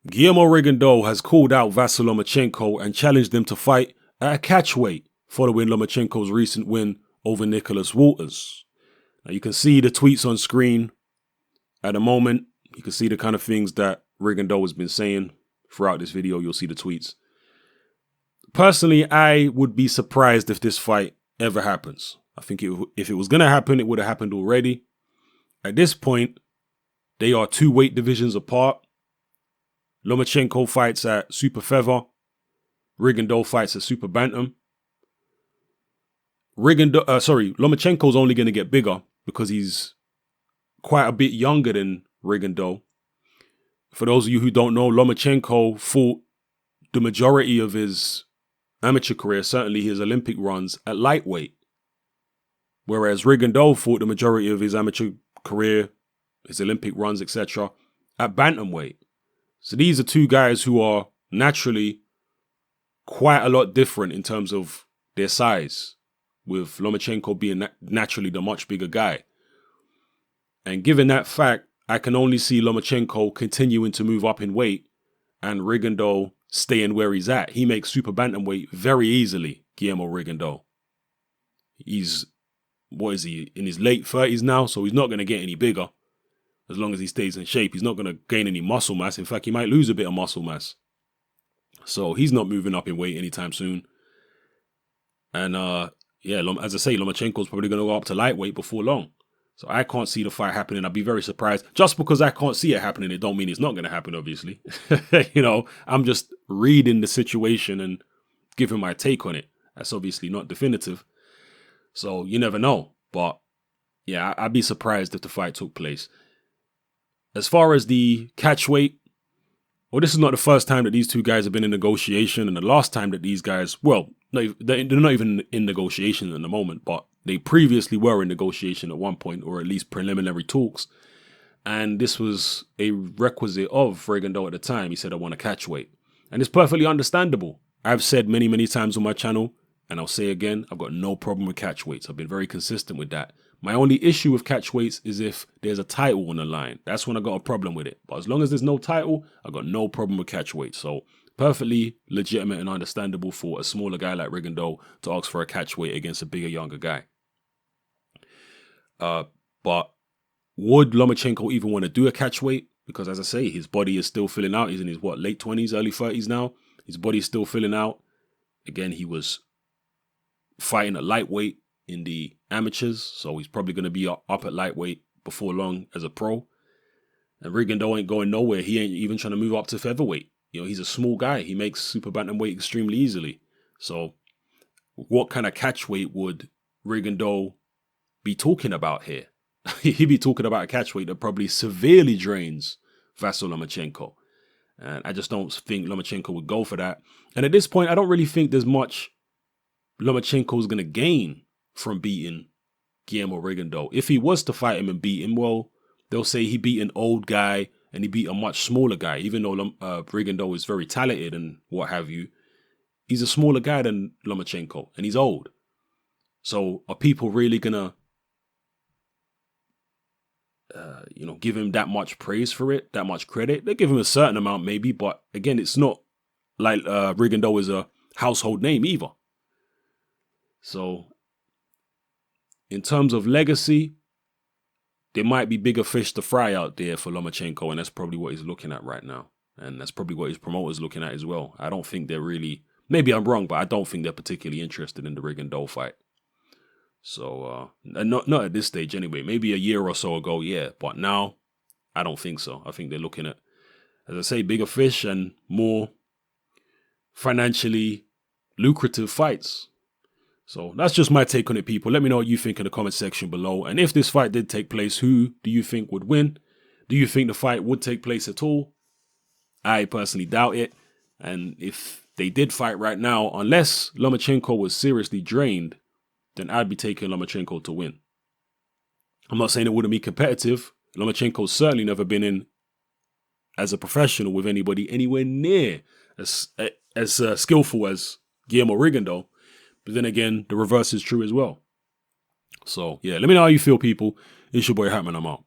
Guillermo Rigondeaux has called out Vasyl Lomachenko and challenged him to fight at a catchweight following Lomachenko's recent win over Nicholas Walters. Now you can see the tweets on screen at the moment. You can see the kind of things that Rigondeaux has been saying throughout this video. You'll see the tweets. Personally, I would be surprised if this fight ever happens. I think if it was going to happen, it would have happened already. At this point, they are 2 weight divisions apart. Lomachenko fights at super feather. Rigondeaux fights at super bantam. Lomachenko's only going to get bigger because he's quite a bit younger than Rigondeaux. For those of you who don't know, Lomachenko fought the majority of his amateur career, certainly his Olympic runs, at lightweight. Whereas Rigondeaux fought the majority of his amateur career, his Olympic runs, etc., at bantamweight. So these are 2 guys who are naturally quite a lot different in terms of their size, with Lomachenko being naturally the much bigger guy. And given that fact, I can only see Lomachenko continuing to move up in weight and Rigondeaux staying where he's at. He makes super bantamweight very easily, Guillermo Rigondeaux. He's, what is he, in his late 30s now, so he's not going to get any bigger. As long as he stays in shape, he's not going to gain any muscle mass. In fact, he might lose a bit of muscle mass. So he's not moving up in weight anytime soon. And as I say, Lomachenko's probably going to go up to lightweight before long. So I can't see the fight happening. I'd be very surprised. Just because I can't see it happening, it don't mean it's not going to happen, obviously. I'm just reading the situation and giving my take on it. That's obviously not definitive. So you never know. But yeah, I'd be surprised if the fight took place. As far as the catchweight, well, this is not the first time that these 2 guys have been in negotiation, and the last time that these guys, well, they're not even in negotiation at the moment, but they previously were in negotiation at one point, or at least preliminary talks, and this was a requisite of Rigondeaux at the time. He said, I want a catchweight, and it's perfectly understandable. I've said many, many times on my channel, and I'll say again, I've got no problem with catchweights. I've been very consistent with that. My only issue with catchweights is if there's a title on the line. That's when I got a problem with it. But as long as there's no title, I got no problem with catchweight. So perfectly legitimate and understandable for a smaller guy like Rigondeaux to ask for a catchweight against a bigger, younger guy. But would Lomachenko even want to do a catchweight? Because as I say, his body is still filling out. He's in his, late 20s, early 30s now. His body's still filling out. Again, he was fighting at lightweight in the amateurs, so he's probably going to be up at lightweight before long as a pro. And Rigondeaux ain't going nowhere. He ain't even trying to move up to featherweight. He's a small guy. He makes super bantamweight extremely easily. So what kind of catchweight would Rigondeaux be talking about here? He'd be talking about a catchweight that probably severely drains Vasyl Lomachenko. And I just don't think Lomachenko would go for that. And at this point, I don't really think there's much Lomachenko is going to gain from beating Guillermo Rigondeaux. If he was to fight him and beat him, well, they'll say he beat an old guy and he beat a much smaller guy. Even though Rigondeaux is very talented and what have you, he's a smaller guy than Lomachenko and he's old. So are people really going to, give him that much praise for it, that much credit? They give him a certain amount maybe, but again, it's not like Rigondeaux is a household name either. So in terms of legacy, there might be bigger fish to fry out there for Lomachenko, and that's probably what he's looking at right now. And that's probably what his promoter's looking at as well. I don't think they're really, maybe I'm wrong, but I don't think they're particularly interested in the Rigondeaux fight. So, not at this stage anyway. Maybe a year or so ago, yeah. But now, I don't think so. I think they're looking at, as I say, bigger fish and more financially lucrative fights. So that's just my take on it, people. Let me know what you think in the comment section below. And if this fight did take place, who do you think would win? Do you think the fight would take place at all? I personally doubt it. And if they did fight right now, unless Lomachenko was seriously drained, then I'd be taking Lomachenko to win. I'm not saying it wouldn't be competitive. Lomachenko's certainly never been in as a professional with anybody anywhere near as skillful as Guillermo Rigondeaux. But then again, the reverse is true as well. So, yeah, let me know how you feel, people. It's your boy Hatman. I'm out.